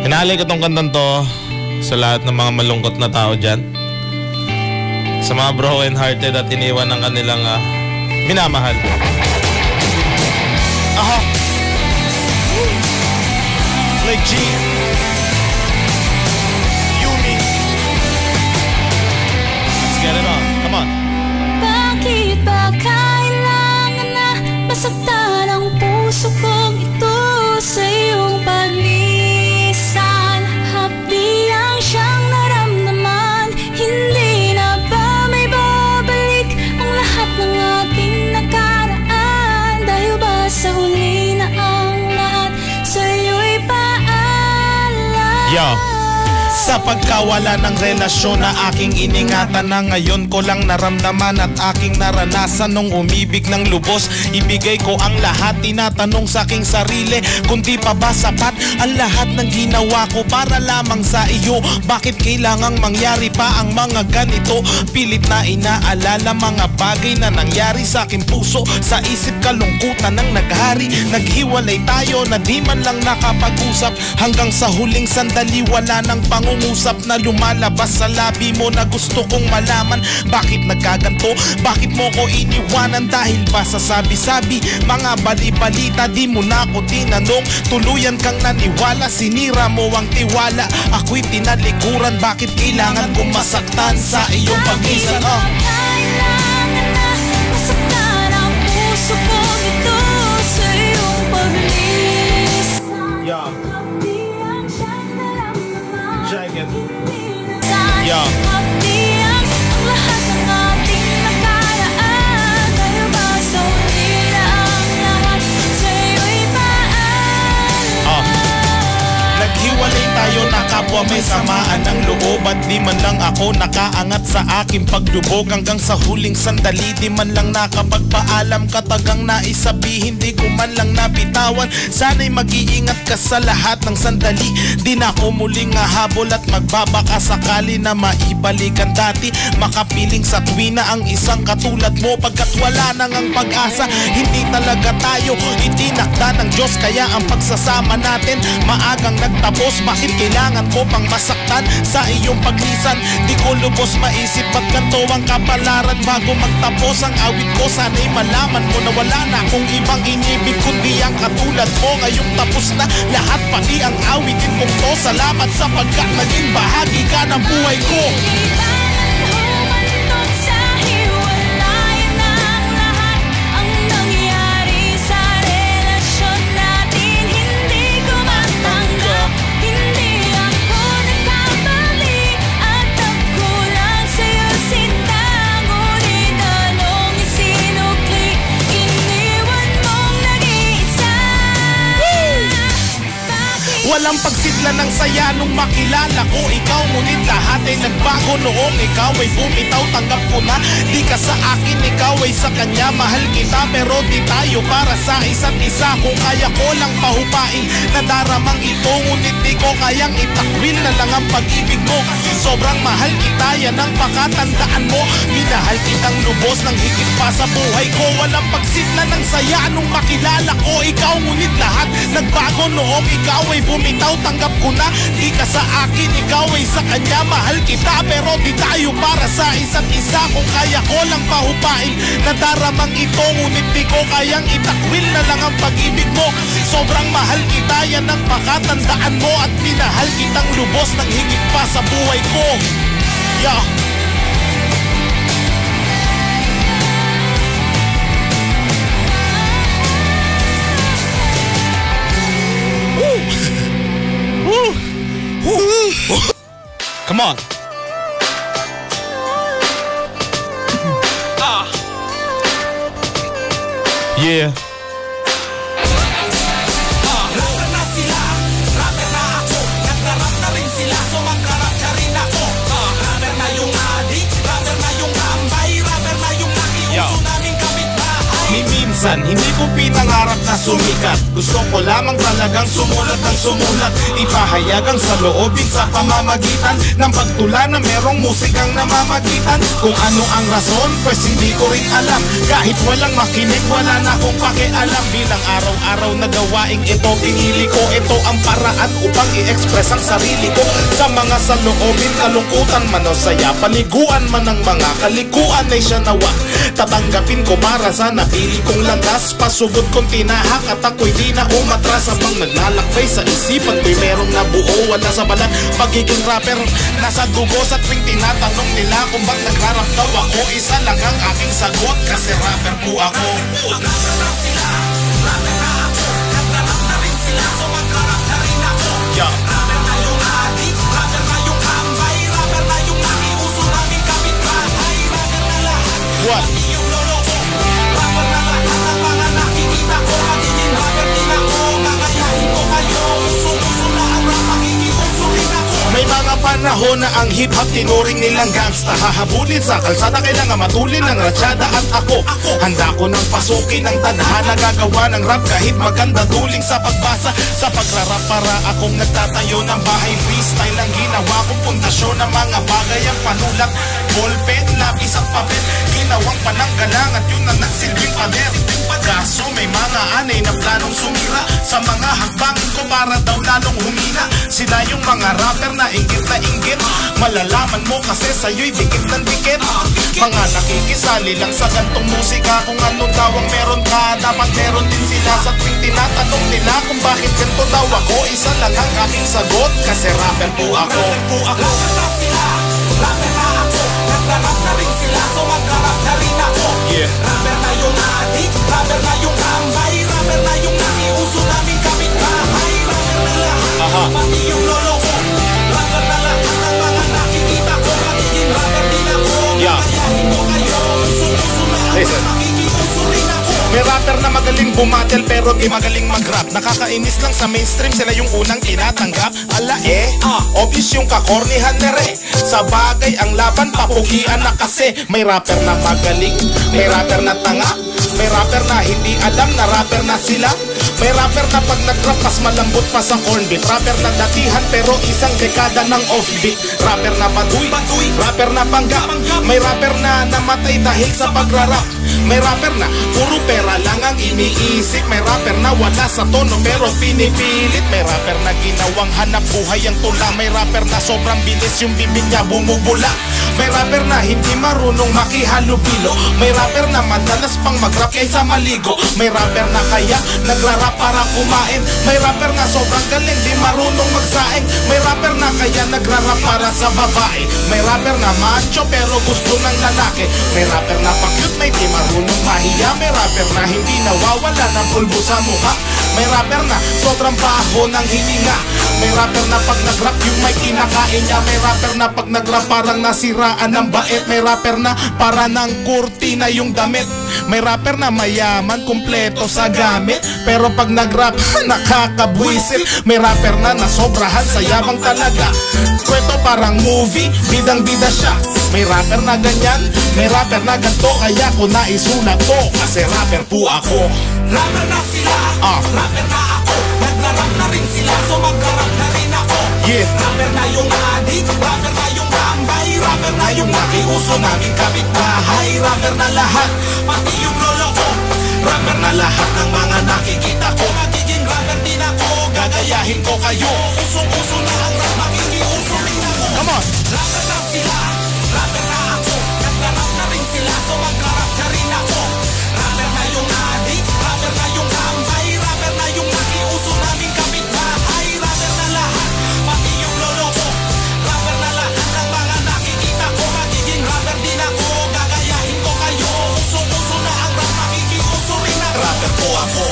Pinalay ko tong kantang to sa lahat ng mga malungkot na tao dyan. Sa mga broken hearted at iniwan ng kanilang minamahal. Aha! Like G. Yumi. Let's get it on. Come on. Bakit ba kailangan na masaktan ang puso kong ito sa iyong paglisan? Hapdi ang siyang naramdaman. Hindi na ba may babalik ang lahat ng ating nakaraan? Dahil ba sa huli na ang lahat sa'yo'y paalam? Yo! Sa pagkawala ng relasyon na aking iningatan na ngayon ko lang naramdaman at aking naranasan nung umibig ng lubos. Ibigay ko ang lahat, tinatanong sa aking sarili kung di pa ba sapat ang lahat ng ginawa ko para lamang sa iyo. Bakit kailangang mangyari pa ang mga ganito? Pilit na inaalala mga bagay na nangyari sa aking puso. Sa isip kalungkutan ng naghari. Naghiwalay tayo na di man lang nakapag-usap. Hanggang sa huling sandali wala nang pangungusap na lumalabas sa labi mo na gusto kong malaman. Bakit nagkaganto? Bakit mo ko iniwanan? Dahil ba sa sabi-sabi mga bali-balita di mo na ako tinanong? Tuluyan kang naniwala, sinira mo ang tiwala. Ako'y tinalikuran, bakit kailangan kong masaktan sa iyong pagisan? Kailangan na masaktan ang puso kong ito sa iyong paglisan. Yeah. Jacket. Yeah. Hapdi ang lahat ng ating nakaraan. Dahil ba sa huli na ang lahat sa'yo'y paalam? Naghiwalay tayo na kapwa may samaan ng loob. At di man lang ako nakaangat sa aking pagdubog. Hanggang sa huling sandali di man lang nakapagpaalam. Katagang naisabihin di ko man lang nabitawan. Sana'y mag-iingat ka sa lahat ng sandali. Di na ako muling hahabol at magbabaka sakali na maibalikan dati. Makapiling sa tuwina ang isang katulad mo. Pagkat wala nang ang pag-asa, hindi talaga tayo itinakda ng Diyos. Kaya ang pagsasama natin maagang nagtapos. Bakit kailangan ko pang masaktan sa iyong paglisan? Di ko lubos maisip at ganto ang kapalaran. Bago magtapos ang awit ko, sana'y malaman mo na wala na akong ibang inibig kundi ang katulad mo. Ngayong tapos na lahat, pati ang awitin kong to. Salamat sapagkat naging bahagi ka ng buhay ko. Walang pagsidla ng saya nung makilala ko ikaw. Ngunit lahat ay nagbago noong ikaw ay bumitaw. Tanggap ko na di ka sa akin, ikaw ay sa kanya. Mahal kita pero di tayo para sa isa't isa. Kung kaya ko lang pahupain nadaramang ito, ngunit di ko kayang itakwil na lang ang pag-ibig mo. Kasi sobrang mahal kita, yan ang pakatandaan mo. Minahal kitang lubos ng higit pa sa buhay ko. Walang pagsidla ng saya nung makilala ko ikaw. Ngunit lahat nagbago noong ikaw ay bumitaw. Tanggap ko na di ka sa akin, ikaw ay sa kanya. Mahal kita pero di tayo para sa isa't isa. Kung kaya ko lang pahupain nadaramang ito, ngunit di ko kayang itakwil na lang ang pag-ibig mo. Kasi sobrang mahal kita, yan ang pakatandaan mo. At minahal kitang lubos ng higit pa sa buhay ko. Yeah. Come on. Yeah. Rapper na sila, rapper na ako. Nagkarap na rin sila, so magkarap na rin ako. Rapper na yung adik, rapper na yung tambay, rapper na yung nakiuso naming kapitbahay. minsan hindi ko pinangarap na sumikat. Gusto ko lamang talagang sumulat ng sumulat, ipahayagang sa loobin sa pamamagitan ng pagtula na merong musikang namamagitan. Kung ano ang rason, pues hindi ko rin alam. Kahit walang makinig, wala na akong pakialam. Bilang araw-araw na gawaing ito, pinili ko ito ang paraan upang i-express ang sarili ko. Sa mga saloobin, kalungkutan man o saya, paliguan man ng mga kalikuan ay siya nawa. Tatanggapin ko para sa napili kong landas. Pasugod kong tinahak at ako'y di na umatras. Habang naglalakbay sa isipan ko'y merong nabuo, wala sa balat pagiging rapper. Nasa dugo sa tuwing tinatanong nila kung bang nagrarap daw ako, isa lang ang aking sagot, kasi rapper po ako. Rapper na sila, rapper na ako, nagrarap na rin sila, so magkarap na rin ako. Rapper na yung adik, rapper na yung ambay, rapper na yung nakiuso naming kapitbahay, rapper na lahat, pati yung lolo ko. Rapper na lahat ng mga nakikita ko, magiging rapper din ako, gagayahin ko kayo. Uso-uso na ang rap, makikiuso rin ako. May mga panahon na ang hip-hop tinuring nilang gangsta. Hahabulin sa kalsada, kailangan matulin ng ratsyada. At ako, handa ko nang pasukin ang tadhana. Gagawa ng rap kahit maganda duling sa pagbasa. Sa pagrarap para akong nagtatayo ng bahay. Freestyle ang ginawa kong pundasyon ng mga bagay. Ang panulat, ballpen, lapis at papel, ginawang pananggalang at yun ang nagsilbing pader. Kaso may mga anay na planong sumira sa mga hakbangin ko para daw lalong humina. Sila yung mga rapper na inggit, malalaman mo kasi sa'yo'y dikit ng dikit. Mga nakikisali lang sa gantong musika, kung ano daw ang meron ka, dapat meron din sila. Sa tuwing tinatanong nila kung bakit ganito daw ako, isa lang ang aking sagot, kasi rapper po ako. Rapper na sila, rapper na ako, nagrarap na rin sila, so magkarap na rin ako. Rapper na yung adik, rapper na yung ambay, rapper na yung nakiuso naming kapitbahay, rapper na lahat, pati yung lolo ko. Rapper na lahat ng mga nakikita ko, magiging rapper din ako, gagayahin ko kayo. Uso-uso na ang rap, makikiuso rin ako. May rapper na magaling bumatel pero di magaling mag-rap. Nakakainis lang sa mainstream, sila yung unang tinatanggap. Ala obvious yung kakornihan na re. Sa bagay ang laban, papugian na kasi. May rapper na magaling, may rapper na tanga, may rapper na hindi alam na rapper na sila. May rapper na pag nag-rap mas malambot pa sa cornbeat. Rapper na datihan pero isang dekada ng offbeat. Rapper na baduy, rapper na panggap. May rapper na namatay dahil sa pagrarap. May rapper na puro pera lang ang iniisip. May rapper na wala sa tono pero pinipilit. May rapper na ginawang hanap buhay ang tula. May rapper na sobrang bilis yung bibig niya bumubula. May rapper na hindi marunong makihalubilo. May rapper na madalas pang mag-rap kaysa maligo. May rapper na kaya nagrarap para kumain. May rapper na sobrang galing, di marunong magsaing. May rapper na kaya nagrarap para sa babae. May rapper na macho pero gusto ng lalaki. May rapper na pa-cute, may di marunong mahiya. May rapper na hindi nawawala ng pulbo sa mukha. May rapper na sobrang baho ng hininga. May rapper na pag nag-rap yung may kinakain niya. May rapper na pag nag-rap parang nasiraan ng bait. May rapper na para ng kurtina yung damit. May rapper na mayaman, kumpleto sa gamit, pero pag nag-rap, nakakabwisit. May rapper na nasobrahan sa yabang talaga. Kwento parang movie, bidang-bida siya. May rapper na ganyan, may rapper na ganto, kaya ko naisulat to, kasi rapper po ako. Rapper na sila, rapper na ako, nagrarap na rin sila, so magkarap na rin ako. Rapper na yung adik, rapper na yung tambay, rapper na yung nakiuso naming kapitbahay, rapper na lahat, pati yung lolo ko. Rapper na lahat ng mga nakikita ko, magiging rapper din ako, gagayahin ko kayo. Uso-uso na ang rap, makikiuso rin ako. Come on! Rapper na sila, rapper na ako, nagrarap na rin sila, so magkarap na rin ako. Rapper na yung adik, rapper na yung tambay, rapper na yung nakiuso naming kapitbahay, rapper na lahat, pati yung lolo ko. Rapper na lahat ng mga nakikita ko, magiging rapper din ako, gagayahin ko kayo. Uso-uso na ang rap, makikiuso rin ako. Rapper po ako.